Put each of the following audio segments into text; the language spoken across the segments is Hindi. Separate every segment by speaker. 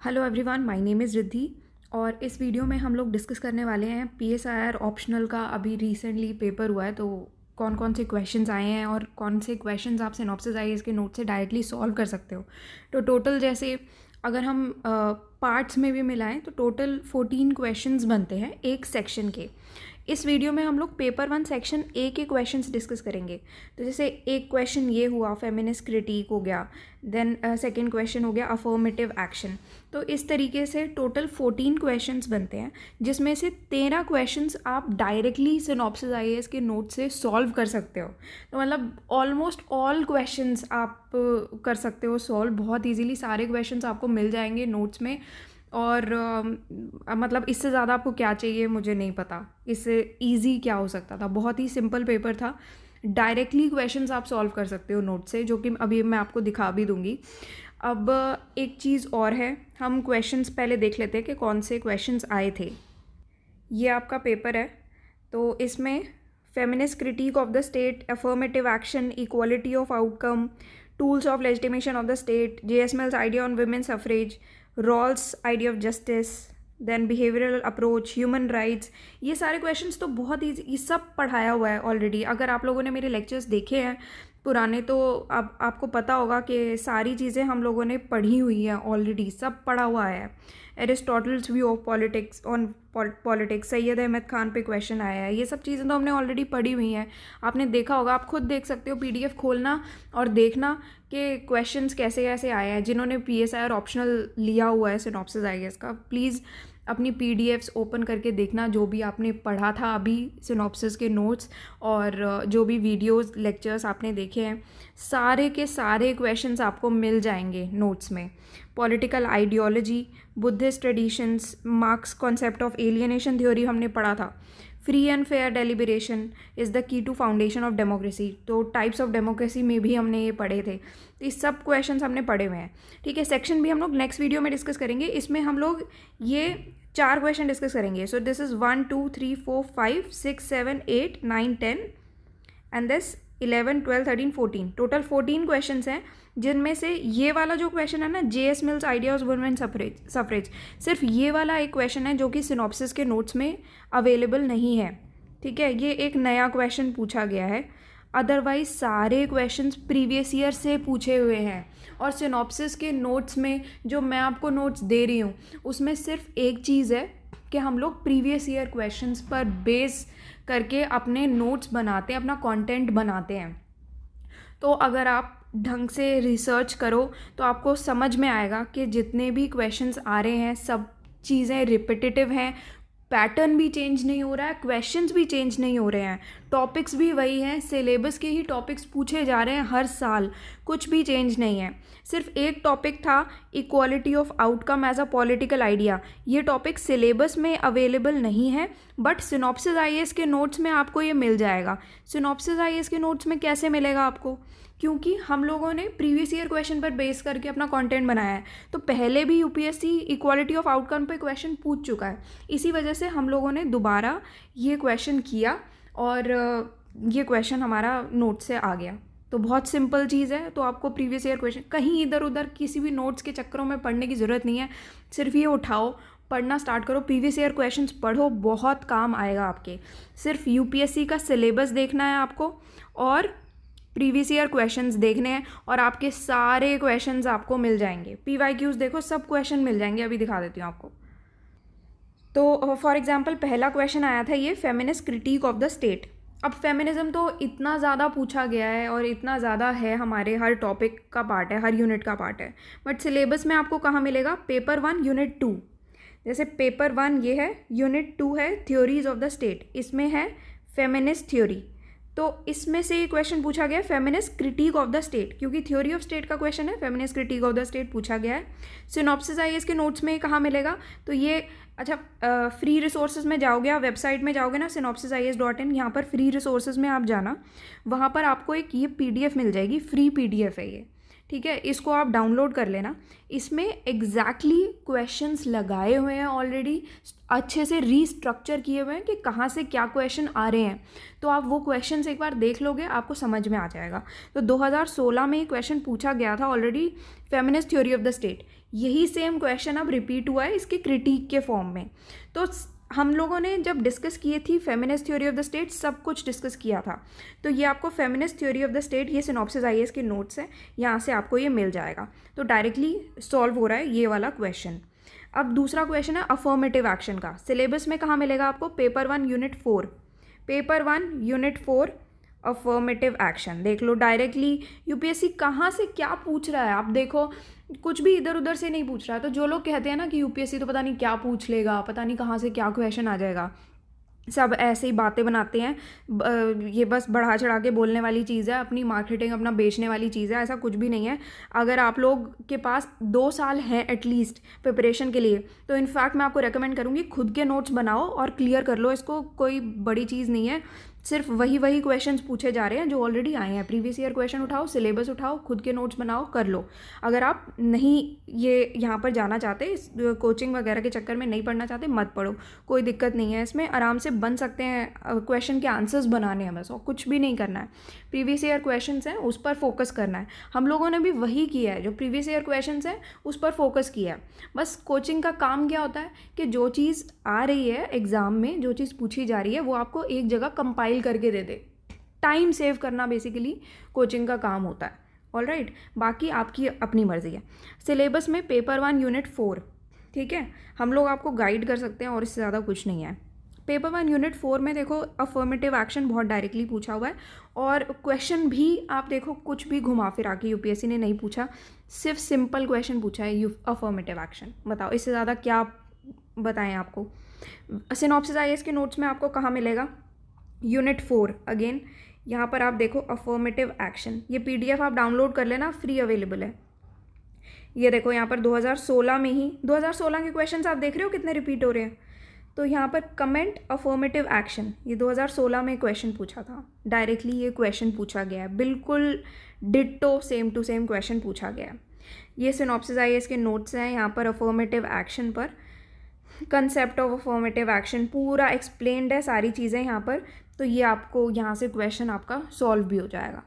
Speaker 1: Hello everyone, my name is Riddhi और इस वीडियो में हम लोग डिस्कस करने वाले हैं पीएसआईआर ऑप्शनल का। अभी रिसेंटली पेपर हुआ है तो कौन कौन से क्वेश्चंस आए हैं और कौन से क्वेश्चंस आप सिनॉप्सिस आईएएस के नोट से डायरेक्टली सॉल्व कर सकते हो। तो टोटल जैसे अगर हम पार्ट्स में भी मिलाएं तो टोटल 14 क्वेश्चंस बनते हैं एक सेक्शन के। इस वीडियो में हम लोग पेपर 1 सेक्शन ए के क्वेश्चंस डिस्कस करेंगे। तो जैसे एक क्वेश्चन ये हुआ, फेमिनिस्ट क्रिटिक हो गया, देन सेकंड क्वेश्चन हो गया अफर्मेटिव एक्शन। तो इस तरीके से टोटल 14 क्वेश्चंस बनते हैं, जिसमें से 13 क्वेश्चंस आप डायरेक्टली सिनॉप्सिस आईएएस के नोट से सॉल्व कर सकते हो। तो मतलब ऑलमोस्ट ऑल क्वेश्चंस आप कर सकते हो सॉल्व बहुत ईजीली। सारे क्वेश्चंस आपको मिल जाएंगे नोट्स में और मतलब इससे ज़्यादा आपको क्या चाहिए मुझे नहीं पता, इससे इजी क्या हो सकता था। बहुत ही सिंपल पेपर था, डायरेक्टली क्वेश्चंस आप सॉल्व कर सकते हो नोट से, जो कि अभी मैं आपको दिखा भी दूंगी। अब एक चीज़ और है, हम क्वेश्चंस पहले देख लेते हैं कि कौन से क्वेश्चंस आए थे। ये आपका पेपर है, तो इसमें feminist critique of the state, affirmative action, equality of outcome, tools of legitimation of the state, JS Mill's idea on women suffrage, Rawls idea of justice, then behavioural approach, human rights. ये सारे क्वेश्चंस तो बहुत ईजी, ये सब पढ़ाया हुआ है ऑलरेडी। अगर आप लोगों ने मेरे लेक्चर्स देखे हैं पुराने तो अब आपको पता होगा कि सारी चीज़ें हम लोगों ने पढ़ी हुई हैं ऑलरेडी, सब पढ़ा हुआ है। Aristotle's view of politics on politics, Syed Ahmad Khan पे क्वेश्चन आया है। ये सब चीज़ें तो हमने ऑलरेडी पढ़ी हुई हैं, आपने देखा होगा। आप खुद देख सकते हो, पीडीएफ खोलना और देखना कि क्वेश्चंस कैसे कैसे आए हैं। जिन्होंने पीएसआईआर ऑप्शनल लिया हुआ है सिनॉप्सिस आईएएस का, प्लीज़ अपनी पीडीएफ्स ओपन करके देखना, जो भी आपने पढ़ा था अभी सिनॉप्सिस के नोट्स और जो भी वीडियोस लेक्चर्स आपने देखे हैं, सारे के सारे क्वेश्चंस आपको मिल जाएंगे नोट्स में। Political ideology, Buddhist traditions, Marx concept of alienation theory हमने पढ़ा था। Free and fair deliberation is the key to foundation of democracy, तो टाइप्स ऑफ डेमोक्रेसी में भी हमने ये पढ़े थे। तो ये सब क्वेश्चंस हमने पढ़े हुए हैं, ठीक है। सेक्शन भी हम लोग नेक्स्ट वीडियो में डिस्कस करेंगे। इसमें हम लोग ये 4 क्वेश्चन डिस्कस करेंगे। So this is 1 2 3 4 5 6 7 8 9 10 and this 11 12 13 14, total 14 questions हैं, जिनमें से ये वाला जो क्वेश्चन है ना, JS mills idea of women suffrage, सिर्फ ये वाला एक क्वेश्चन है जो कि सिनॉप्सिस के नोट्स में अवेलेबल नहीं है, ठीक है। ये एक नया क्वेश्चन पूछा गया है, अदरवाइज सारे क्वेश्चंस प्रीवियस ईयर से पूछे हुए हैं। और सिनॉप्सिस के नोट्स में जो मैं आपको नोट्स दे रही हूँ, उसमें सिर्फ एक चीज़ है कि हम लोग प्रीवियस ईयर क्वेश्चंस पर बेस करके अपने नोट्स बनाते हैं, अपना कंटेंट बनाते हैं। तो अगर आप ढंग से रिसर्च करो तो आपको समझ में आएगा कि जितने भी क्वेश्चंस आ रहे हैं सब चीज़ें रिपीटेटिव हैं, पैटर्न भी चेंज नहीं हो रहा है, क्वेश्चंस भी चेंज नहीं हो रहे हैं, टॉपिक्स भी वही हैं, सिलेबस के ही टॉपिक्स पूछे जा रहे हैं हर साल, कुछ भी चेंज नहीं है। सिर्फ एक टॉपिक था, equality of outcome as a political idea. ये टॉपिक सिलेबस में अवेलेबल नहीं है, बट सिनॉप्सिस आईएएस के नोट्स में आपको ये मिल जाएगा। सिनॉप्सिस आईएएस के नोट्स में कैसे मिलेगा आपको? क्योंकि हम लोगों ने प्रीवियस ईयर क्वेश्चन पर बेस करके अपना कंटेंट बनाया है। तो पहले भी यूपीएससी इक्वालिटी ऑफ आउटकम पे क्वेश्चन पूछ चुका है, इसी वजह से हम लोगों ने दोबारा ये क्वेश्चन किया और ये क्वेश्चन हमारा नोट से आ गया। तो बहुत सिंपल चीज़ है। तो आपको प्रीवियस ईयर क्वेश्चन कहीं इधर उधर किसी भी नोट्स के चक्करों में पढ़ने की ज़रूरत नहीं है, सिर्फ ये उठाओ, पढ़ना स्टार्ट करो, प्रीवियस ईयर क्वेश्चंस पढ़ो, बहुत काम आएगा आपके। सिर्फ यूपीएससी का सिलेबस देखना है आपको और प्रीवियस ईयर क्वेश्चंस देखने हैं और आपके सारे क्वेश्चंस आपको मिल जाएंगे। पीवाईक्यूज देखो, सब क्वेश्चन मिल जाएंगे। अभी दिखा देती हूँ आपको। तो फॉर एग्जांपल पहला क्वेश्चन आया था ये, feminist critique of the state. अब फेमिनिज्म तो इतना ज़्यादा पूछा गया है और इतना ज़्यादा है, हमारे हर टॉपिक का पार्ट है, हर यूनिट का पार्ट है, बट सिलेबस में आपको कहाँ मिलेगा? Paper 1 unit 2। जैसे पेपर 1 ये है, यूनिट 2 है थ्योरीज ऑफ द स्टेट, इसमें है फेमिनिस्ट थ्योरी। तो इसमें से ये क्वेश्चन पूछा गया feminist critique of the state, क्योंकि थ्योरी ऑफ स्टेट का क्वेश्चन है, feminist critique of the state पूछा गया है। सिनॉप्सिस आईएएस के नोट्स में कहाँ मिलेगा? तो ये अच्छा, फ्री रिसोर्सेज में जाओगे, आप वेबसाइट में जाओगे ना, synopsisIAS.in, यहाँ पर फ्री रिसोर्सेज में आप जाना, वहाँ पर आपको एक ये पीडीएफ मिल जाएगी, फ्री पीडीएफ है ये, ठीक है। इसको आप डाउनलोड कर लेना। इसमें एग्जैक्टली क्वेश्चंस लगाए हुए हैं ऑलरेडी, अच्छे से रीस्ट्रक्चर किए हुए हैं कि कहाँ से क्या क्वेश्चन आ रहे हैं। तो आप वो क्वेश्चंस एक बार देख लोगे, आपको समझ में आ जाएगा। तो 2016 में ये क्वेश्चन पूछा गया था already, feminist theory of the state. यही सेम क्वेश्चन अब रिपीट हुआ है इसके क्रिटिक के फॉर्म में। तो हम लोगों ने जब डिस्कस किए थी feminist theory of the state, सब कुछ डिस्कस किया था। तो ये आपको feminist theory of the state, ये सिनॉप्सिस आईएएस के नोट्स हैं, यहाँ से आपको ये मिल जाएगा। तो डायरेक्टली सॉल्व हो रहा है ये वाला क्वेश्चन। अब दूसरा क्वेश्चन है अफर्मेटिव एक्शन का। सिलेबस में कहाँ मिलेगा आपको? Paper 1 unit 4, paper 1 unit 4 affirmative action. देख लो डायरेक्टली यूपीएससी कहाँ से क्या पूछ रहा है। आप देखो कुछ भी इधर उधर से नहीं पूछ रहा है। तो जो लोग कहते हैं ना कि यूपीएससी तो पता नहीं क्या पूछ लेगा, पता नहीं कहाँ से क्या क्वेश्चन आ जाएगा, सब ऐसे ही बातें बनाते हैं। ये बस बढ़ा चढ़ा के बोलने वाली चीज़ है, अपनी मार्केटिंग अपना बेचने वाली चीज़ है। ऐसा कुछ भी नहीं है। अगर आप लोग के पास 2 साल हैं एटलीस्ट प्रिपरेशन के लिए, तो इनफैक्ट मैं आपको रेकमेंड करूँगी खुद के नोट्स बनाओ और क्लियर कर लो इसको। कोई बड़ी चीज़ नहीं है, सिर्फ वही क्वेश्चंस पूछे जा रहे हैं जो ऑलरेडी आए हैं। प्रीवियस ईयर क्वेश्चन उठाओ, सिलेबस उठाओ, खुद के नोट्स बनाओ, कर लो। अगर आप नहीं ये यहाँ पर जाना चाहते, कोचिंग वगैरह के चक्कर में नहीं पढ़ना चाहते, मत पढ़ो, कोई दिक्कत नहीं है। इसमें आराम से बन सकते हैं। क्वेश्चन के आंसर्स बनाने हैं बस, और कुछ भी नहीं करना है। प्रीवियस ईयर क्वेश्चंस हैं उस पर फोकस करना है। हम लोगों ने भी वही किया है, जो प्रीवियस ईयर क्वेश्चंस हैं उस पर फोकस किया है। बस कोचिंग का काम क्या होता है कि जो चीज़ आ रही है एग्ज़ाम में, जो चीज़ पूछी जा रही है, वो आपको एक जगह कंपाइल करके दे दे। टाइम सेव करना बेसिकली कोचिंग का काम होता है। ऑलराइट, बाकी आपकी अपनी मर्ज़ी है। सिलेबस में पेपर 1 यूनिट 4, ठीक है, हम लोग आपको गाइड कर सकते हैं और इससे ज़्यादा कुछ नहीं है। पेपर 1 यूनिट 4 में देखो अफर्मेटिव एक्शन बहुत डायरेक्टली पूछा हुआ है, और क्वेश्चन भी आप देखो कुछ भी घुमा फिरा के यूपीएससी ने नहीं पूछा, सिर्फ सिंपल क्वेश्चन पूछा है अफर्मेटिव एक्शन। बताओ इससे ज़्यादा क्या बताएं आपको। सिनॉप्सिस आईएएस के नोट्स में आपको कहाँ मिलेगा? यूनिट 4 अगेन यहाँ पर आप देखो अफर्मेटिव एक्शन। ये पीडीएफ आप डाउनलोड कर लेना, फ्री अवेलेबल है। ये देखो यहाँ पर 2016 में ही 2016 के क्वेश्चंस आप देख रहे हो कितने रिपीट हो रहे हैं। तो यहाँ पर कमेंट अफर्मेटिव एक्शन, ये 2016 में क्वेश्चन पूछा था। डायरेक्टली ये क्वेश्चन पूछा गया है, बिल्कुल ditto same to same question पूछा गया है। ये सिनॉप्सिस आईएएस के नोट्स हैं यहाँ पर अफर्मेटिव एक्शन पर। कंसेप्ट ऑफ अफर्मेटिव एक्शन पूरा एक्सप्लेन्ड है, सारी चीज़ें यहाँ पर। तो ये आपको यहाँ से क्वेश्चन आपका सॉल्व भी हो जाएगा।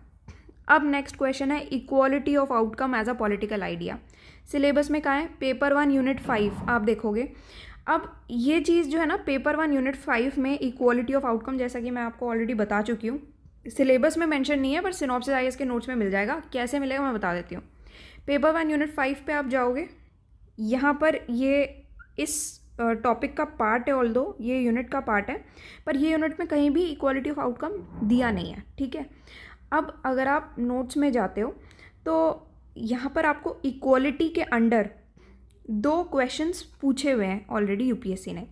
Speaker 1: अब नेक्स्ट क्वेश्चन है equality of outcome as a political idea. Syllabus में कहाँ है? पेपर 1 यूनिट 5 आप देखोगे। अब ये चीज़ जो है ना, पेपर 1 यूनिट 5 में इक्वालिटी ऑफ आउटकम, जैसा कि मैं आपको ऑलरेडी बता चुकी हूँ, सिलेबस में मेंशन नहीं है पर सिनॉप्सिस आईएएस के नोट्स में मिल जाएगा। कैसे मिलेगा मैं बता देती हूँ। पेपर 1 यूनिट 5 पे आप जाओगे, यहाँ पर ये इस टॉपिक का पार्ट है, ऑल्दो ये यूनिट का पार्ट है, पर ये यूनिट में कहीं भी इक्वालिटी ऑफ आउटकम दिया नहीं है, ठीक है। अब अगर आप नोट्स में जाते हो तो यहाँ पर आपको इक्वालिटी के अंडर 2 क्वेश्चंस पूछे हुए हैं ऑलरेडी यूपीएससी ने।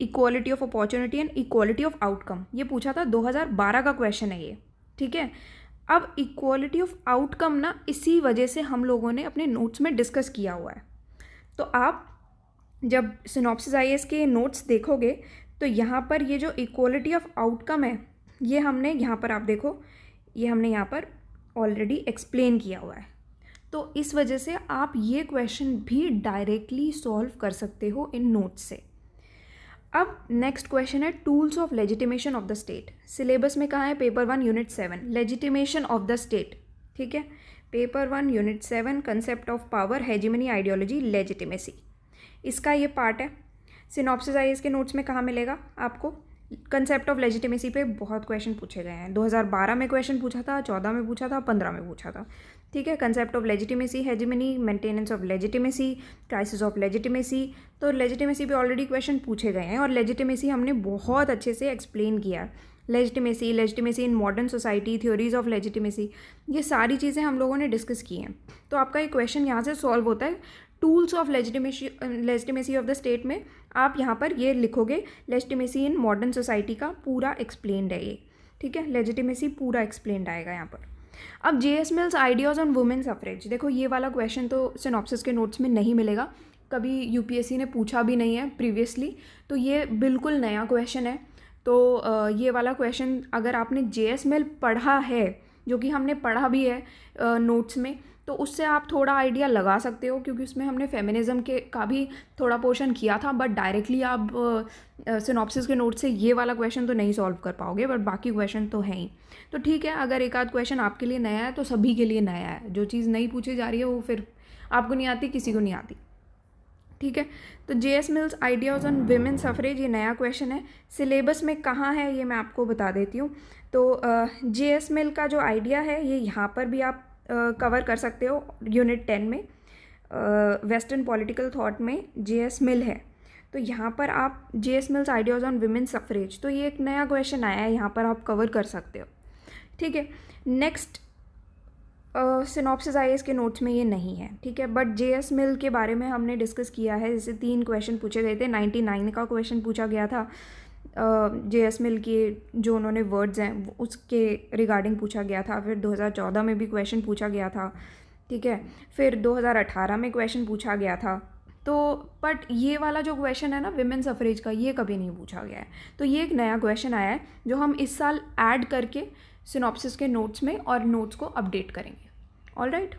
Speaker 1: Equality of opportunity and equality of outcome, ये पूछा था 2012 का क्वेश्चन है ये, ठीक है। अब इक्वालिटी ऑफ आउटकम ना इसी वजह से हम लोगों ने अपने नोट्स में डिस्कस किया हुआ है। तो आप जब सिनॉप्सिस आईएएस के नोट्स देखोगे तो यहाँ पर ये जो इक्वालिटी ऑफ आउटकम है, ये हमने यहाँ पर आप देखो, ये हमने यहाँ पर ऑलरेडी एक्सप्लेन किया हुआ है। तो इस वजह से आप ये क्वेश्चन भी डायरेक्टली सॉल्व कर सकते हो इन नोट्स से। अब नेक्स्ट क्वेश्चन है tools of legitimation of the state. Syllabus में कहाँ है? Paper 1 unit 7 legitimation of the state, ठीक है। Paper 1 unit 7 concept of power, hegemony, ideology, legitimacy, इसका ये पार्ट है। सिनॉप्सिस आईएएस के नोट्स में कहाँ मिलेगा आपको? कंसेप्ट ऑफ लेजिटिमेसी पे बहुत क्वेश्चन पूछे गए हैं। 2012 में क्वेश्चन पूछा था, 14 में पूछा था, 15 में पूछा था, ठीक है। Concept of legitimacy, hegemony, maintenance of legitimacy, crisis of legitimacy. तो लेजिटिमेसी पे ऑलरेडी क्वेश्चन पूछे गए हैं और लेजिटिमेसी हमने बहुत अच्छे से एक्सप्लेन किया है। Legitimacy in modern society, theories of legitimacy, ये सारी चीज़ें हम लोगों ने डिस्कस की हैं। तो आपका ये क्वेश्चन यहाँ से सॉल्व होता है। Tools of legitimacy of the state में आप यहाँ पर ये लिखोगे, लेजिटिमेसी इन मॉडर्न सोसाइटी का पूरा एक्सप्लेन्ड है ये, ठीक है। लेजिटिमेसी पूरा एक्सप्लेन्ड आएगा यहाँ पर। अब JS mills ideas on women suffrage, देखो ये वाला क्वेश्चन तो सिनॉप्सिस के नोट्स में नहीं मिलेगा, कभी यूपीएससी ने पूछा भी नहीं है प्रीवियसली, तो ये बिल्कुल नया क्वेश्चन है। तो ये वाला क्वेश्चन अगर आपने जेएस मिल पढ़ा है, जो कि हमने पढ़ा भी है नोट्स में, तो उससे आप थोड़ा आइडिया लगा सकते हो, क्योंकि उसमें हमने फेमिनिज्म के का भी थोड़ा पोर्शन किया था। बट डायरेक्टली आप सिनॉप्सिस के नोट से ये वाला क्वेश्चन तो नहीं सॉल्व कर पाओगे, बट बाकी क्वेश्चन तो हैं ही। तो ठीक है, अगर एक आध क्वेश्चन आपके लिए नया है तो सभी के लिए नया है। जो चीज़ नहीं पूछी जा रही है वो फिर आपको नहीं आती, किसी को नहीं आती, ठीक है। तो J.S. Mills ideas on women suffrage, ये नया क्वेश्चन है। सिलेबस में कहाँ है ये मैं आपको बता देती हूँ। तो J.S. मिल का जो आइडिया है ये यहाँ पर भी आप कवर कर सकते हो यूनिट 10 में, वेस्टर्न पॉलिटिकल थॉट में J.S. मिल है। तो यहाँ पर आप J.S. Mills ideas on women suffrage, तो ये एक नया क्वेश्चन आया है, यहाँ पर आप कवर कर सकते हो, ठीक है। नेक्स्ट सिनॉप्सिस IAS के नोट्स में ये नहीं है, ठीक है। But J.S. मिल के बारे में हमने डिस्कस किया है, जैसे 3 क्वेश्चन पूछे गए थे। 99 का क्वेश्चन पूछा गया था J.S. मिल के जो उन्होंने वर्ड्स हैं उसके रिगार्डिंग पूछा गया था। फिर 2014 में भी क्वेश्चन पूछा गया था, ठीक है। फिर 2018 में क्वेश्चन पूछा गया था। तो बट ये वाला जो क्वेश्चन है ना विमेन सफरेज का, ये कभी नहीं पूछा गया है। तो ये एक नया क्वेश्चन आया है जो हम इस साल ऐड करके सिनॉप्सिस के नोट्स में और नोट्स को अपडेट करेंगे, ऑल राइट,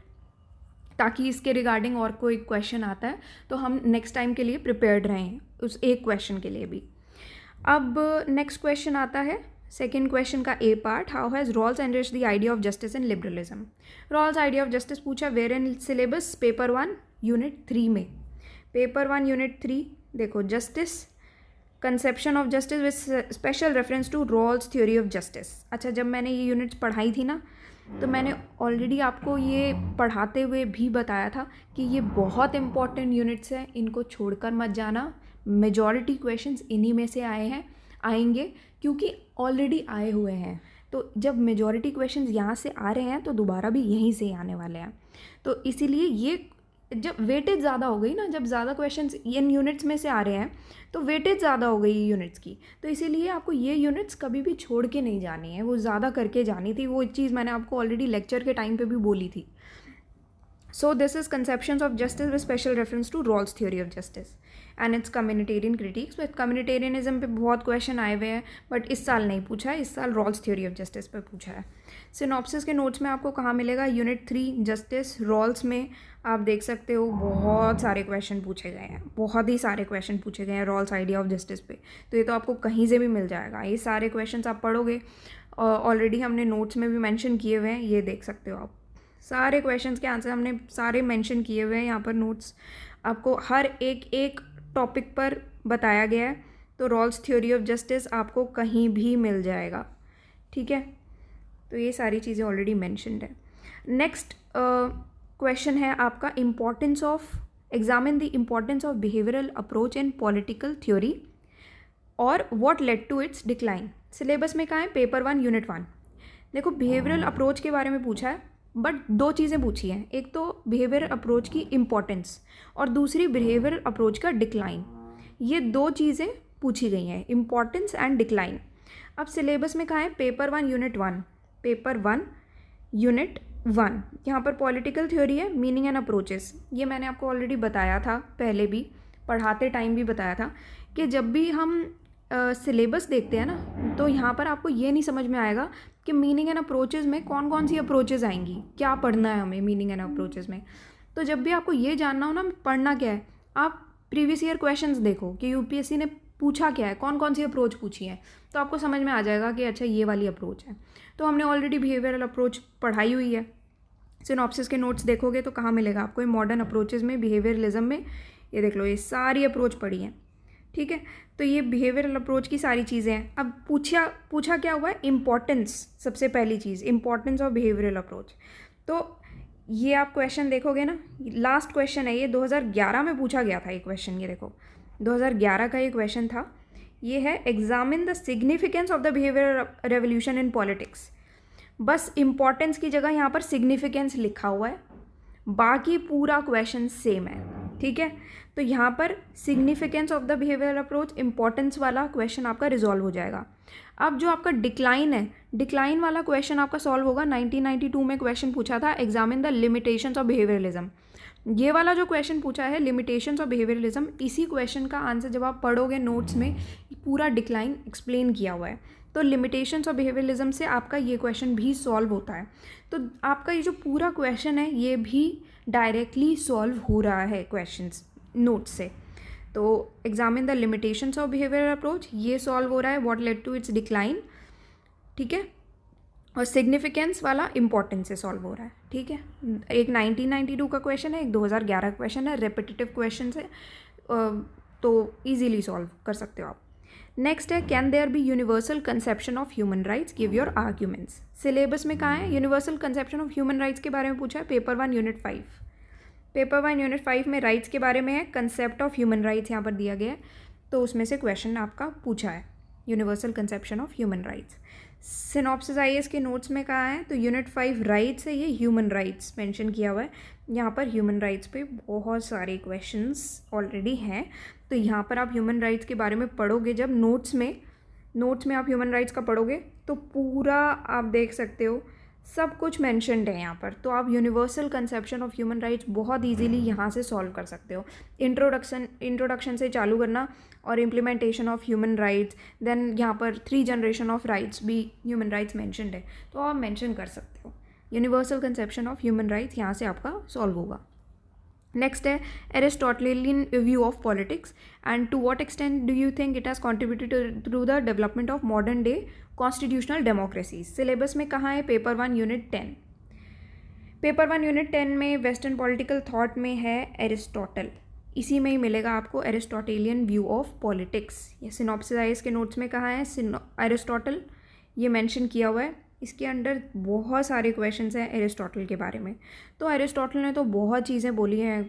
Speaker 1: ताकि इसके रिगार्डिंग और कोई क्वेश्चन आता है तो हम नेक्स्ट टाइम के लिए प्रिपेयर्ड रहें उस एक क्वेश्चन के लिए भी। अब नेक्स्ट क्वेश्चन आता है सेकेंड क्वेश्चन का A part, how has Rawls enriched the idea of justice and liberalism. Rawls idea of justice पूछा where in syllabus, paper 1 unit 3 में। पेपर 1 यूनिट 3 देखो, justice, conception of justice with special reference to Rawls theory of justice. अच्छा, जब मैंने ये यूनिट्स पढ़ाई थी ना, तो मैंने ऑलरेडी आपको ये पढ़ाते हुए भी बताया था कि ये बहुत इंपॉर्टेंट यूनिट्स हैं, इनको छोड़कर मत जाना। मेजॉरिटी क्वेश्चंस इन्हीं में से आएंगे क्योंकि ऑलरेडी आए हुए हैं। तो जब मेजॉरिटी क्वेश्चंस यहाँ से आ रहे हैं तो दोबारा भी यहीं से आने वाले हैं। तो इसीलिए ये जब वेटेज ज़्यादा हो गई ना, जब ज़्यादा क्वेश्चंस इन यूनिट्स में से आ रहे हैं तो वेटेज ज़्यादा हो गई यूनिट्स की। तो इसीलिए आपको ये यूनिट्स कभी भी छोड़ के नहीं जानी है, वो ज़्यादा करके जानी थी। वो चीज़ मैंने आपको ऑलरेडी लेक्चर के टाइम पे भी बोली थी। So this is conceptions of justice with special reference to Rawls theory of justice and its communitarian critics. With communitarianism पे बहुत क्वेश्चन आए हुए हैं, बट इस साल नहीं पूछा है, इस साल रॉल्स थ्योरी ऑफ जस्टिस पे पूछा है। सिनॉप्सिस के नोट्स में आपको कहाँ मिलेगा, यूनिट 3 जस्टिस रॉल्स में आप देख सकते हो बहुत सारे क्वेश्चन पूछे गए हैं, बहुत ही सारे क्वेश्चन पूछे गए हैं रॉल्स आइडिया ऑफ जस्टिस पे। तो ये तो आपको कहीं से भी मिल जाएगा, ये सारे क्वेश्चन आप पढ़ोगे, ऑलरेडी हमने नोट्स में भी मेंशन किए हुए हैं, ये देख सकते हो आप। सारे क्वेश्चंस के आंसर हमने सारे मेंशन किए हुए हैं यहाँ पर नोट्स, आपको हर एक टॉपिक पर बताया गया है। तो रॉल्स थ्योरी ऑफ जस्टिस आपको कहीं भी मिल जाएगा, ठीक है। तो ये सारी चीज़ें ऑलरेडी मेंशन्ड है। नेक्स्ट क्वेश्चन है आपका importance of, examine the importance of behavioural approach in political theory और what led to its decline. Syllabus में कहाँ है, पेपर 1 यूनिट 1। देखो, बिहेवियरल अप्रोच के बारे में पूछा है, बट 2 चीज़ें पूछी हैं, एक तो बिहेवियरल अप्रोच की इम्पॉर्टेंस और दूसरी बिहेवियरल अप्रोच का डिक्लाइन। ये 2 चीज़ें पूछी गई हैं, इम्पॉर्टेंस एंड डिक्लाइन। अब सिलेबस में कहाँ है, पेपर 1 यूनिट 1, पेपर 1 यूनिट 1। यहाँ पर पॉलिटिकल थ्योरी है, मीनिंग एंड अप्रोचेस। ये मैंने आपको ऑलरेडी बताया था, पहले भी पढ़ाते टाइम भी बताया था कि जब भी हम सिलेबस देखते हैं ना, तो यहाँ पर आपको ये नहीं समझ में आएगा कि मीनिंग एंड अप्रोचेस में कौन कौन सी अप्रोचेस आएंगी, क्या पढ़ना है हमें मीनिंग एंड अप्रोचेस में। तो जब भी आपको ये जानना हो ना पढ़ना क्या है, आप प्रीवियस ईयर क्वेश्चंस देखो कि यूपीएससी ने पूछा क्या है, कौन कौन सी अप्रोच पूछी है, तो आपको समझ में आ जाएगा कि अच्छा ये वाली अप्रोच है। तो हमने ऑलरेडी बिहेवियरल अप्रोच पढ़ाई हुई है। सिनॉप्सिस के नोट्स देखोगे तो कहाँ मिलेगा आपको, मॉडर्न अप्रोचेस में, बिहेवियरलिज्म में, ये देख लो, ये सारी अप्रोच पढ़ी है, ठीक है। तो ये बिहेवियरल अप्रोच की सारी चीज़ें हैं। अब पूछा क्या हुआ है, इम्पॉर्टेंस, सबसे पहली चीज़ इम्पॉर्टेंस ऑफ बिहेवियरल अप्रोच। तो ये आप क्वेश्चन देखोगे ना, लास्ट क्वेश्चन है ये, 2011 में पूछा गया था ये क्वेश्चन। ये देखो 2011 का ये क्वेश्चन था, ये है examine the significance of the behaviour revolution in politics. बस इम्पॉर्टेंस की जगह यहाँ पर सिग्निफिकेंस लिखा हुआ है, बाकी पूरा क्वेश्चन सेम है, ठीक है। तो यहाँ पर significance of the behavioural approach, importance वाला क्वेश्चन आपका रिजॉल्व हो जाएगा। अब जो आपका डिक्लाइन है, डिक्लाइन वाला क्वेश्चन आपका सॉल्व होगा। 1992 में क्वेश्चन पूछा था, examine the limitations of behaviourism. ये वाला जो क्वेश्चन पूछा है, लिमिटेशंस ऑफ बिहेवियरलिज्म, इसी क्वेश्चन का आंसर जब आप पढ़ोगे नोट्स में, पूरा डिक्लाइन एक्सप्लेन किया हुआ है। तो लिमिटेशंस ऑफ बिहेवियरलिज्म से आपका ये क्वेश्चन भी सॉल्व होता है। तो आपका ये जो पूरा क्वेश्चन है, ये भी डायरेक्टली सॉल्व हो रहा है क्वेश्चंस नोट से। तो examine the limitations of behavioural approach, ये सॉल्व हो रहा है, what led to its decline, ठीक है। और सिग्निफिकेंस वाला इंपॉर्टेंस से सॉल्व हो रहा है, ठीक है। एक 1992 का क्वेश्चन है, एक 2011 का क्वेश्चन है, रेपिटेटिव क्वेश्चन है, तो इजीली सॉल्व कर सकते हो आप। नेक्स्ट है, can there be universal conception of human rights, give your arguments. Syllabus में कहाँ है, universal conception of human rights के बारे में पूछा है, पेपर 1 यूनिट 5। पेपर 1 यूनिट 5 में राइट्स के बारे में है, कंसेप्ट ऑफ ह्यूमन राइट्स यहाँ पर दिया गया है, तो उसमें से क्वेश्चन आपका पूछा है, universal conception of human rights. Synopsis IAS के नोट्स में कहा है, तो यूनिट 5 राइट्स है, ये ह्यूमन राइट्स मेंशन किया हुआ है। यहाँ पर ह्यूमन राइट्स पे बहुत सारे क्वेश्चंस ऑलरेडी हैं, तो यहाँ पर आप ह्यूमन राइट्स के बारे में पढ़ोगे जब नोट्स में आप ह्यूमन राइट्स का पढ़ोगे तो पूरा आप देख सकते हो, सब कुछ मेंशन्ड है यहाँ पर। तो आप universal conception of human rights बहुत इजीली यहाँ से सॉल्व कर सकते हो। इंट्रोडक्शन से चालू करना और implementation of human rights, then यहाँ पर 3 जनरेशन ऑफ राइट्स भी ह्यूमन राइट्स मेंशन्ड है, तो आप मेंशन कर सकते हो। Universal conception of human rights यहाँ से आपका सॉल्व होगा। नेक्स्ट है, Aristotelian view of politics and to what extent do you think it has contributed through the development of modern day constitutional democracy. Syllabus में कहाँ है, पेपर 1 यूनिट 10। पेपर 1 यूनिट 10 में वेस्टर्न पॉलिटिकल थॉट में है एरिस्टोटल, इसी में ही मिलेगा आपको एरिस्टोटेलियन व्यू ऑफ पॉलिटिक्स। ये सिनॉप्सिस आईएएस के नोट्स में कहाँ है, एरिस्टोटल ये मेंशन किया हुआ है। इसके अंडर बहुत सारे क्वेश्चंस हैं एरिस्टोटल के बारे में। तो एरिस्टोटल ने तो बहुत चीज़ें बोली हैं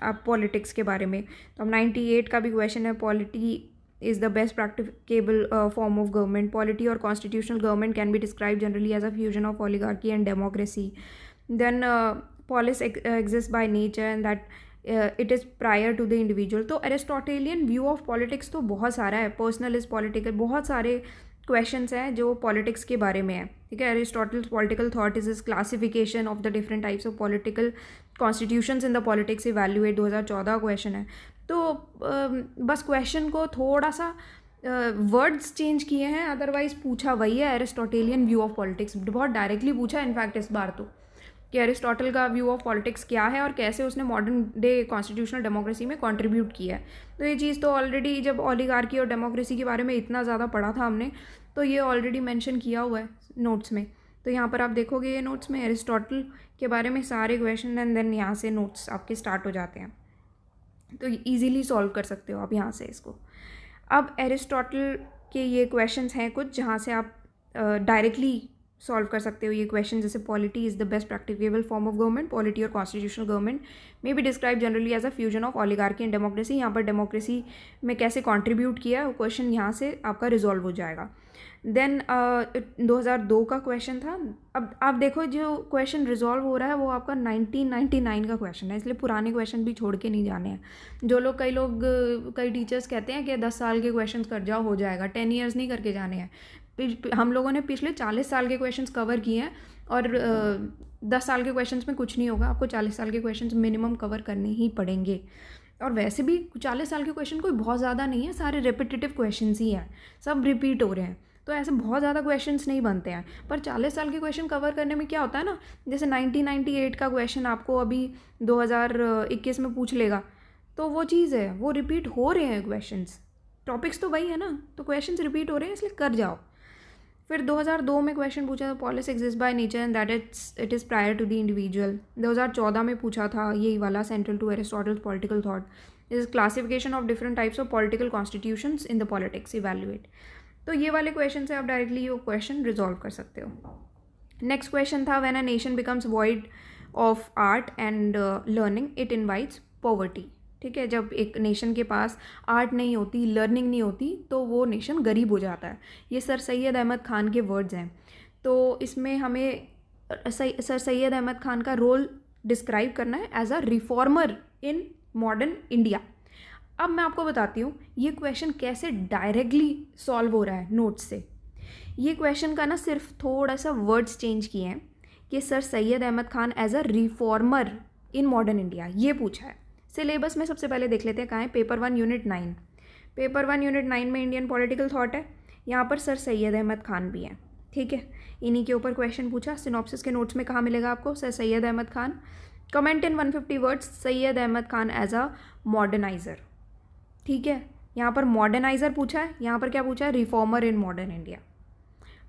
Speaker 1: आप पॉलिटिक्स के बारे में। तो अब 98 का भी क्वेश्चन है, polity is the best practicable form of government, polity और constitutional government can be describe generally as a fusion of oligarchy and democracy. Then polis exist by nature and that it is prior to the individual. तो एरिस्टोटेलियन व्यू ऑफ पॉलिटिक्स तो बहुत सारा है, पर्सनल इज पॉलिटिकल, बहुत सारे क्वेश्चंस हैं जो पॉलिटिक्स के बारे में है, ठीक है। Aristotle's political thought is classification of the different types of political constitutions in the politics evaluate 2014 question है। तो बस क्वेश्चन को थोड़ा सा वर्ड्स चेंज किए हैं, अदरवाइज पूछा वही है, एरिस्टोटेलियन व्यू ऑफ पॉलिटिक्स बहुत डायरेक्टली पूछा है इनफैक्ट इस बार तो, कि एरिस्टोटल का व्यू ऑफ पॉलिटिक्स क्या है और कैसे उसने मॉडर्न डे कॉन्स्टिट्यूशनल डेमोक्रेसी में कंट्रीब्यूट किया है। तो ये चीज़ तो ऑलरेडी जब ओलिगार्की और डेमोक्रेसी के बारे में इतना ज़्यादा पढ़ा था हमने, तो ये ऑलरेडी मेंशन किया हुआ है नोट्स में। तो यहाँ पर आप देखोगे ये नोट्स में एरिस्टोटल के बारे में सारे क्वेश्चन एंड देन यहाँ से नोट्स आपके स्टार्ट हो जाते हैं, तो ईजिली सॉल्व कर सकते हो आप यहाँ से इसको। अब एरिस्टोटल के ये क्वेश्चंस हैं कुछ जहाँ से आप डायरेक्टली सॉल्व कर सकते हो ये क्वेश्चन, जैसे polity is the best practicable form of government, polity और constitutional government may be describe generally as a fusion of oligarchy and democracy. यहाँ पर डेमोक्रेसी में कैसे कंट्रीब्यूट किया वो क्वेश्चन यहाँ से आपका रिजॉल्व हो जाएगा। देन 2002 का क्वेश्चन था। अब आप देखो जो क्वेश्चन रिजॉल्व हो रहा है वो आपका 1999 का क्वेश्चन है, इसलिए पुराने क्वेश्चन भी छोड़ के नहीं जाने हैं। जो लोग कई टीचर्स कहते हैं कि 10 साल के क्वेश्चन कर जाओ हो जाएगा, 10 ईयर्स नहीं करके जाने हैं। हम लोगों ने पिछले 40 साल के क्वेश्चंस कवर किए हैं और 10 साल के क्वेश्चंस में कुछ नहीं होगा, आपको 40 साल के क्वेश्चंस मिनिमम कवर करने ही पड़ेंगे। और वैसे भी 40 साल के क्वेश्चन कोई बहुत ज़्यादा नहीं है, सारे रिपीटेटिव क्वेश्चंस ही हैं, सब रिपीट हो रहे हैं, तो ऐसे बहुत ज़्यादा क्वेश्चंस नहीं बनते हैं। पर 40 साल के क्वेश्चन कवर करने में क्या होता है ना, जैसे 1998 का क्वेश्चन आपको अभी 2021 में पूछ लेगा, तो वो चीज़ है, वो रिपीट हो रहे हैं क्वेश्चंस, टॉपिक्स तो वही है ना, तो क्वेश्चंस रिपीट हो रहे हैं इसलिए कर जाओ। फिर 2002 में क्वेश्चन पूछा था, polis exist by nature and that it is prior to the individual. 2014 में पूछा था यही वाला, central to Aristotle's political thought is classification of different types of political constitutions in the politics evaluate. तो ये वाले क्वेश्चन से आप डायरेक्टली वो क्वेश्चन रिजॉल्व कर सकते हो। नेक्स्ट क्वेश्चन था, when a nation becomes void of art and learning it invites poverty. ठीक है, जब एक नेशन के पास आर्ट नहीं होती, लर्निंग नहीं होती, तो वो नेशन गरीब हो जाता है। ये सर सैयद अहमद ख़ान के वर्ड्स हैं। तो इसमें हमें सर सैयद अहमद ख़ान का रोल डिस्क्राइब करना है as a reformer in modern India. अब मैं आपको बताती हूँ ये क्वेश्चन कैसे डायरेक्टली सॉल्व हो रहा है नोट्स से। ये क्वेश्चन का ना सिर्फ थोड़ा सा वर्ड्स चेंज किए हैं कि sir Syed Ahmad Khan as a reformer in modern India, ये पूछा है। सिलेबस में सबसे पहले देख लेते हैं कहाँ है, पेपर 1 यूनिट 9। पेपर 1 यूनिट 9 में इंडियन पॉलिटिकल थॉट है, यहाँ पर सर सैयद अहमद ख़ान भी हैं। ठीक है, इन्हीं के ऊपर क्वेश्चन पूछा। सिनॉप्सिस के नोट्स में कहाँ मिलेगा आपको, sir Syed Ahmad Khan. Comment in 150 words, Syed Ahmad Khan as a moderniser. ठीक है, यहाँ पर मॉडर्नाइज़र पूछा है, यहाँ पर क्या पूछा है, रिफॉर्मर इन मॉडर्न इंडिया।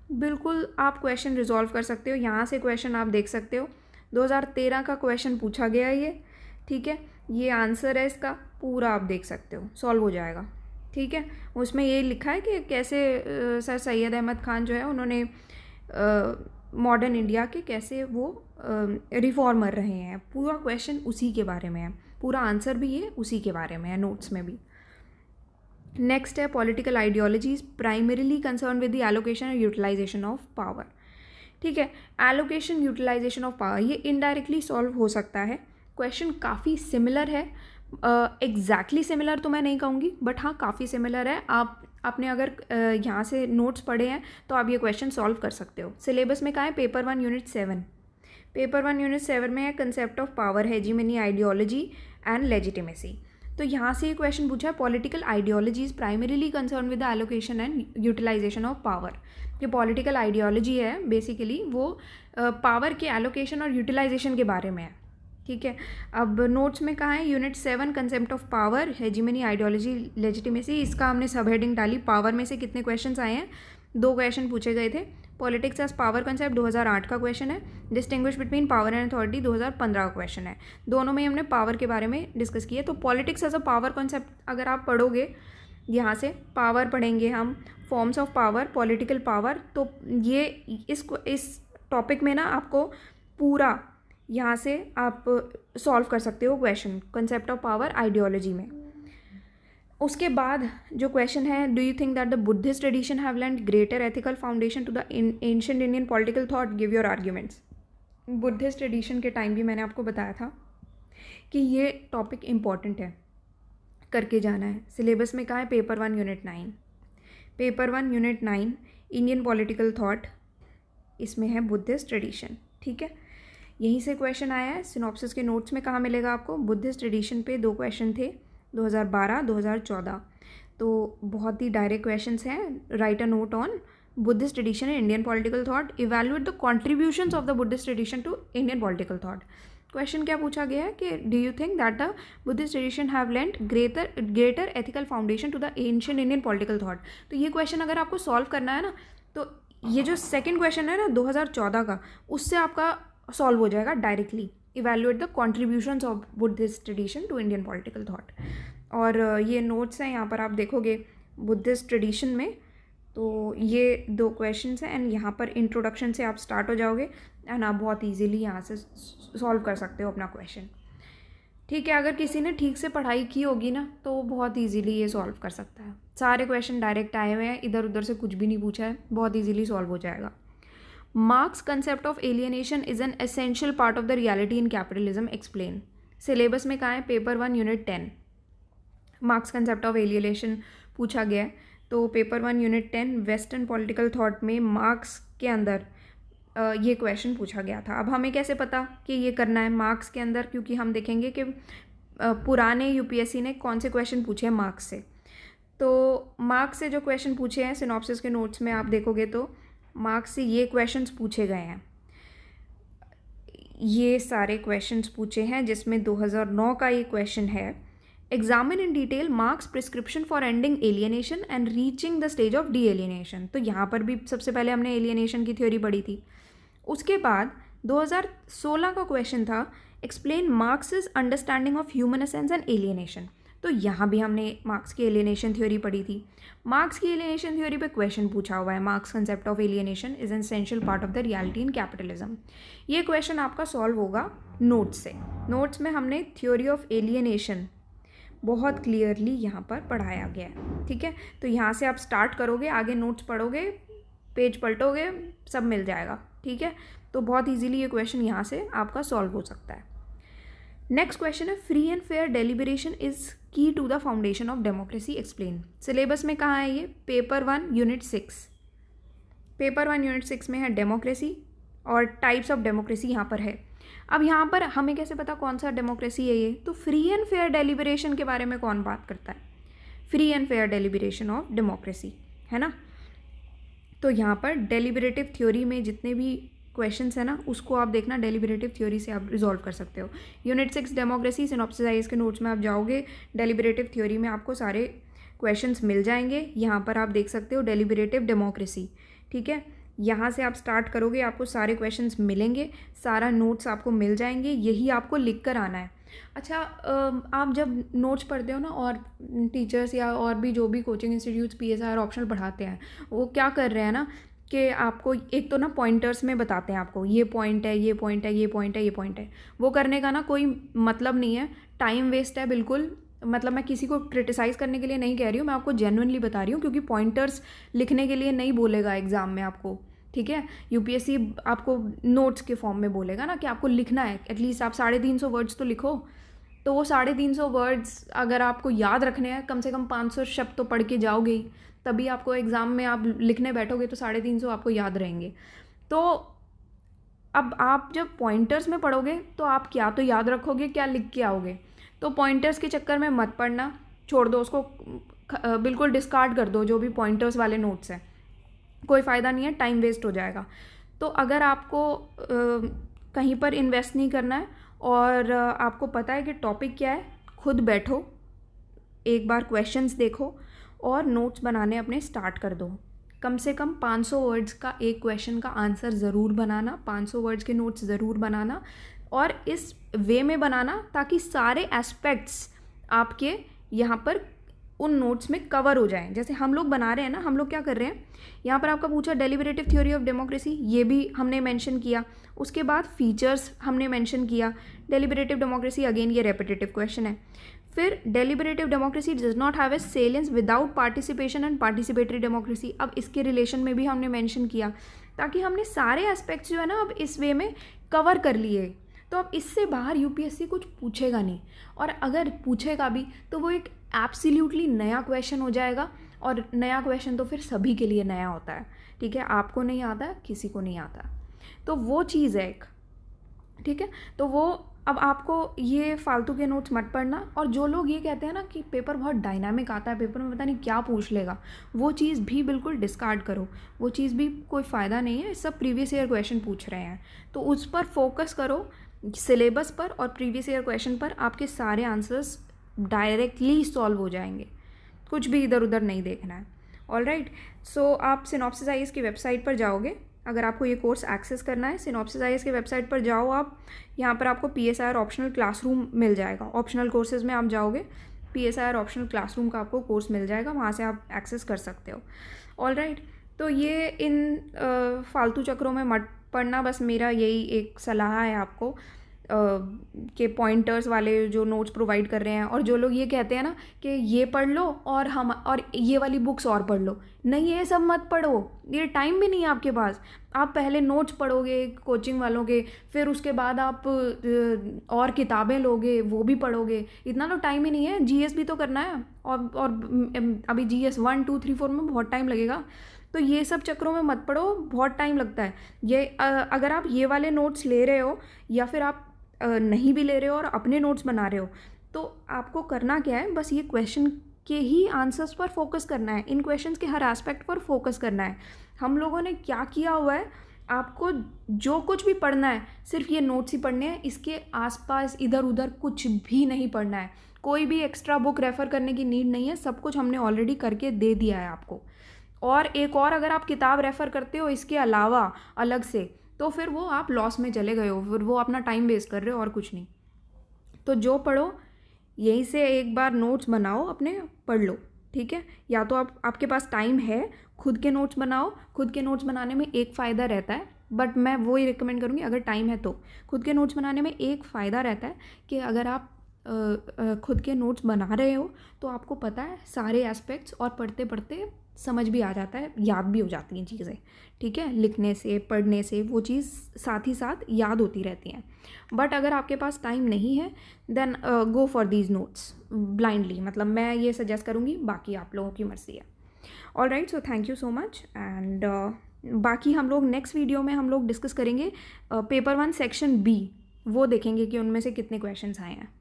Speaker 1: बिल्कुल आप क्वेश्चन रिजॉल्व कर सकते हो, यहाँ से क्वेश्चन आप देख सकते हो। 2013 का क्वेश्चन पूछा गया है ये, ठीक है। ये आंसर है इसका, पूरा आप देख सकते हो, सॉल्व हो जाएगा, ठीक है। उसमें ये लिखा है कि कैसे सर सैयद अहमद खान जो है उन्होंने मॉडर्न इंडिया के कैसे वो रिफॉर्मर रहे हैं। पूरा क्वेश्चन उसी के बारे में है, पूरा आंसर भी ये उसी के बारे में है, नोट्स में भी। नेक्स्ट है political ideologies primarily concern with the allocation और यूटिलाइजेशन ऑफ पावर, ठीक है। एलोकेशन यूटिलाइजेशन ऑफ पावर ये इनडायरेक्टली सॉल्व हो सकता है। क्वेश्चन काफ़ी सिमिलर है, एग्जैक्टली सिमिलर तो मैं नहीं कहूँगी, बट हाँ काफ़ी सिमिलर है। आपने अगर यहाँ से नोट्स पढ़े हैं तो आप ये क्वेश्चन सॉल्व कर सकते हो। सिलेबस में कहाँ है, पेपर 1 यूनिट 7, पेपर 1 यूनिट 7 में है concept of power, hegemony, ideology and legitimacy. तो यहाँ से ये क्वेश्चन पूछा है political ideologies primarily concern with the allocation and utilisation of power. जो पॉलिटिकल आइडियोलॉजी है बेसिकली वो पावर के एलोकेशन और यूटिलाइजेशन के बारे में है, ठीक है। अब नोट्स में कहाँ है, unit 7 concept of power, hegemony, ideology, legitimacy. इसका हमने सब हेडिंग डाली। पावर में से कितने क्वेश्चन आए हैं, 2 क्वेश्चन पूछे गए थे। पॉलिटिक्स एज पावर कंसेप्ट 2008 का क्वेश्चन है। Distinguish between power and authority 2015 का क्वेश्चन है। दोनों में हमने पावर के बारे में डिस्कस किया। तो politics as a power concept अगर आप पढ़ोगे, यहाँ से पावर पढ़ेंगे हम, forms of power, political power, तो ये इस टॉपिक में ना आपको पूरा यहाँ से आप सॉल्व कर सकते हो question concept of power ideology में। उसके बाद जो क्वेश्चन है, do you think that the Buddhist tradition have land greater ethical foundation to the ancient Indian political thought, give your arguments. Buddhist tradition के टाइम भी मैंने आपको बताया था कि ये टॉपिक इम्पॉर्टेंट है, करके जाना है। सिलेबस में कहाँ है, paper 1 unit 9, paper 1 unit 9 Indian political thought, इसमें है बुद्धिस्ट ट्रेडिशन, ठीक है। यहीं से क्वेश्चन आया है। सिनॉप्सिस के नोट्स में कहाँ मिलेगा आपको, बुद्धिस्ट ट्रेडिशन पे 2 क्वेश्चन थे 2012 2014, तो बहुत ही डायरेक्ट क्वेश्चंस हैं। Write a note on Buddhist tradition in Indian political thought, evaluate the contributions of the Buddhist tradition to Indian political thought. Question क्या पूछा गया है कि do you think that the Buddhist tradition have lent greater ethical foundation to the ancient Indian political thought. तो ये क्वेश्चन अगर आपको सॉल्व करना है ना, तो ये जो सेकेंड क्वेश्चन है ना 2014 का, उससे आपका सॉल्व हो जाएगा directly. Evaluate the contributions of Buddhist tradition to Indian political thought. और ये नोट्स हैं, यहाँ पर आप देखोगे बुद्धिस्ट ट्रेडिशन में, तो ये 2 क्वेश्चंस हैं एंड यहाँ पर इंट्रोडक्शन से आप स्टार्ट हो जाओगे एंड आप बहुत इजीली यहाँ से सॉल्व कर सकते हो अपना क्वेश्चन, ठीक है। अगर किसी ने ठीक से पढ़ाई की होगी ना तो बहुत इजीली ये सॉल्व कर सकता है। सारे क्वेश्चन डायरेक्ट आए हुए हैं, इधर उधर से कुछ भी नहीं पूछा है, बहुत इजीली सॉल्व हो जाएगा। Marks concept of alienation is an essential part of the reality in capitalism, explain. Syllabus में कहाँ है, paper 1 unit 10 marks concept of alienation पूछा गया है। तो paper 1 unit 10 western political thought में मार्क्स के अंदर ये क्वेश्चन पूछा गया था। अब हमें कैसे पता कि ये करना है मार्क्स के अंदर, क्योंकि हम देखेंगे कि पुराने यूपीएससी ने कौन से क्वेश्चन पूछे हैं मार्क्स से। तो मार्क्स से जो क्वेश्चन पूछे हैं सिनॉप्सिस के नोट्स में आप देखोगे तो मार्क्स से ये क्वेश्चंस पूछे गए हैं, ये सारे क्वेश्चंस पूछे हैं, जिसमें 2009 का ये क्वेश्चन है, examine in detail marks prescription for ending alienation and reaching the stage of D alienation. तो यहाँ पर भी सबसे पहले हमने एलियनेशन की थ्योरी पढ़ी थी। उसके बाद 2016 का क्वेश्चन था, explain marks understanding of human essence and alienation. तो यहाँ भी हमने मार्क्स की एलियनेशन थ्योरी पढ़ी थी। मार्क्स की एलियनेशन थ्योरी पे क्वेश्चन पूछा हुआ है, marks concept of alienation is an essential part of the reality in capitalism. ये क्वेश्चन आपका सॉल्व होगा नोट्स से। नोट्स में हमने थ्योरी ऑफ एलियनेशन बहुत क्लियरली यहाँ पर पढ़ाया गया है, ठीक है। तो यहाँ से आप स्टार्ट करोगे, आगे नोट्स पढ़ोगे, पेज पलटोगे, सब मिल जाएगा, ठीक है। तो बहुत इजीली ये क्वेश्चन यहाँ से आपका सॉल्व हो सकता है। नेक्स्ट क्वेश्चन है, free and fair deliberation is key to the foundation of democracy, explain. Syllabus में कहाँ है ये, पेपर 1 यूनिट 6, पेपर 1 यूनिट 6 में है डेमोक्रेसी और टाइप्स ऑफ डेमोक्रेसी यहाँ पर है। अब यहाँ पर हमें कैसे पता कौन सा डेमोक्रेसी है ये, तो फ्री एंड फेयर डेलिब्रेशन के बारे में कौन बात करता है, free and fair deliberation of democracy, है ना। तो यहाँ पर डेलिब्रेटिव थ्योरी में जितने भी क्वेश्चंस है ना, उसको आप देखना, डेलिब्रेटिव थ्योरी से आप रिजॉल्व कर सकते हो। यूनिट 6 डेमोक्रेसी, सिनॉप्सिस के नोट्स में आप जाओगे, डेलिब्रेटिव थ्योरी में आपको सारे क्वेश्चंस मिल जाएंगे। यहाँ पर आप देख सकते हो डेलिब्रेटिव डेमोक्रेसी, ठीक है। यहाँ से आप स्टार्ट करोगे, आपको सारे क्वेश्चंस मिलेंगे, सारा नोट्स आपको मिल जाएंगे, यही आपको लिख कर आना है। अच्छा, आप जब नोट्स पढ़ते हो ना, और टीचर्स या और भी जो भी कोचिंग इंस्टीट्यूट्स PSR ऑप्शनल पढ़ाते हैं, वो क्या कर रहे हैं ना कि आपको एक तो ना पॉइंटर्स में बताते हैं, आपको ये पॉइंट है, ये पॉइंट है, ये पॉइंट है, ये पॉइंट है। वो करने का ना कोई मतलब नहीं है, टाइम वेस्ट है बिल्कुल। मतलब मैं किसी को क्रिटिसाइज़ करने के लिए नहीं कह रही हूँ, मैं आपको जेन्युइनली बता रही हूँ, क्योंकि पॉइंटर्स लिखने के लिए नहीं बोलेगा एग्ज़ाम में आपको, ठीक है। UPSC आपको नोट्स के फॉर्म में बोलेगा ना कि आपको लिखना है, एटलीस्ट आप 350 वर्ड्स तो लिखो। तो वो 350 वर्ड्स अगर आपको याद रखने हैं, कम से कम 500 शब्द तो पढ़ के जाओगे ही, तभी आपको एग्ज़ाम में आप लिखने बैठोगे तो 350 आपको याद रहेंगे। तो अब आप जब पॉइंटर्स में पढ़ोगे तो आप क्या तो याद रखोगे, क्या लिख के आओगे। तो पॉइंटर्स के चक्कर में मत पढ़ना, छोड़ दो उसको, बिल्कुल डिस्कार्ड कर दो जो भी पॉइंटर्स वाले नोट्स हैं, कोई फ़ायदा नहीं है, टाइम वेस्ट हो जाएगा। तो अगर आपको कहीं पर इन्वेस्ट नहीं करना है और आपको पता है कि टॉपिक क्या है, खुद बैठो, एक बार क्वेश्चंस देखो और नोट्स बनाने अपने स्टार्ट कर दो। कम से कम 500 वर्ड्स का एक क्वेश्चन का आंसर ज़रूर बनाना, 500 वर्ड्स के नोट्स ज़रूर बनाना, और इस वे में बनाना ताकि सारे एस्पेक्ट्स आपके यहाँ पर उन नोट्स में कवर हो जाएं। जैसे हम लोग बना रहे हैं ना, हम लोग क्या कर रहे हैं, यहाँ पर आपका पूछा डेलिबरेटिव थ्योरी ऑफ डेमोक्रेसी, ये भी हमने मेंशन किया। उसके बाद फीचर्स हमने मेंशन किया। डेलिबरेटिव डेमोक्रेसी अगेन ये रेपिटेटिव क्वेश्चन है। फिर deliberative democracy does not have a salience without participation and participatory democracy, अब इसके रिलेशन में भी हमने मेंशन किया, ताकि हमने सारे एस्पेक्ट्स जो है ना अब इस वे में कवर कर लिए। तो अब इससे बाहर UPSC कुछ पूछेगा नहीं, और अगर पूछेगा भी तो वो एक एब्सोल्युटली नया क्वेश्चन हो जाएगा, और नया क्वेश्चन तो फिर सभी के लिए नया होता है, ठीक है। आपको नहीं आता, किसी को नहीं आता, तो वो चीज़ है एक, ठीक है। तो वो अब आपको ये फालतू के नोट्स मत पढ़ना। और जो लोग ये कहते हैं ना कि पेपर बहुत डायनामिक आता है, पेपर में पता नहीं क्या पूछ लेगा, वो चीज़ भी बिल्कुल डिस्कार्ड करो, वो चीज़ भी कोई फ़ायदा नहीं है। सब प्रीवियस ईयर क्वेश्चन पूछ रहे हैं, तो उस पर फोकस करो, सिलेबस पर और प्रीवियस ईयर क्वेश्चन पर, आपके सारे आंसर्स डायरेक्टली सॉल्व हो जाएंगे, कुछ भी इधर उधर नहीं देखना है। ऑलराइट, सो आप सिनॉप्सिस IAS की वेबसाइट पर जाओगे, अगर आपको ये कोर्स एक्सेस करना है, सिनॉप्सिस IAS की वेबसाइट पर जाओ आप, यहाँ पर आपको PSR ऑप्शनल क्लासरूम मिल जाएगा। ऑप्शनल कोर्सेज में आप जाओगे, PSR ऑप्शनल क्लासरूम का आपको कोर्स मिल जाएगा, वहाँ से आप एक्सेस कर सकते हो। ऑलराइट, तो ये इन फालतू चक्रों में मत पढ़ना, बस मेरा यही एक सलाह है आपको, के पॉइंटर्स वाले जो नोट्स प्रोवाइड कर रहे हैं, और जो लोग ये कहते हैं ना कि ये पढ़ लो और ये वाली बुक्स और पढ़ लो, नहीं, ये सब मत पढ़ो, ये टाइम भी नहीं है आपके पास। आप पहले नोट्स पढ़ोगे कोचिंग वालों के, फिर उसके बाद आप और किताबें लोगे, वो भी पढ़ोगे, इतना तो टाइम ही नहीं है। GS भी तो करना है, और अभी GS 1 2 3 4 में बहुत टाइम लगेगा, तो ये सब चक्रों में मत पढ़ो, बहुत टाइम लगता है। ये अगर आप ये वाले नोट्स ले रहे हो, या फिर आप नहीं भी ले रहे हो और अपने नोट्स बना रहे हो, तो आपको करना क्या है, बस ये क्वेश्चन के ही आंसर्स पर फोकस करना है, इन क्वेश्चंस के हर एस्पेक्ट पर फोकस करना है। हम लोगों ने क्या किया हुआ है, आपको जो कुछ भी पढ़ना है सिर्फ ये नोट्स ही पढ़ने हैं, इसके आसपास इधर उधर कुछ भी नहीं पढ़ना है, कोई भी एक्स्ट्रा बुक रेफ़र करने की नीड नहीं है, सब कुछ हमने ऑलरेडी करके दे दिया है आपको। और एक और अगर आप किताब रेफ़र करते हो इसके अलावा अलग से, तो फिर वो आप लॉस में चले गए हो, फिर वो अपना टाइम वेस्ट कर रहे हो और कुछ नहीं। तो जो पढ़ो यहीं से एक बार नोट्स बनाओ, अपने पढ़ लो, ठीक है। या तो आपके पास टाइम है, खुद के नोट्स बनाओ, खुद के नोट्स बनाने में एक फ़ायदा रहता है, बट मैं वो ही रिकमेंड करूँगी, अगर टाइम है तो खुद के नोट्स बनाने में एक फ़ायदा रहता है कि अगर आप खुद के नोट्स बना रहे हो तो आपको पता है सारे एस्पेक्ट्स, और पढ़ते पढ़ते समझ भी आ जाता है, याद भी हो जाती हैं चीज़ें, ठीक है। लिखने से, पढ़ने से वो चीज़ साथ ही साथ याद होती रहती हैं। बट अगर आपके पास टाइम नहीं है, then go for these notes blindly, मतलब मैं ये सजेस्ट करूँगी, बाकी आप लोगों की मर्ज़ी है। Alright, so thank you so much, and बाकी हम लोग नेक्स्ट वीडियो में हम लोग डिस्कस करेंगे पेपर 1 सेक्शन B, वो देखेंगे कि उनमें से कितने क्वेश्चंस आए हैं।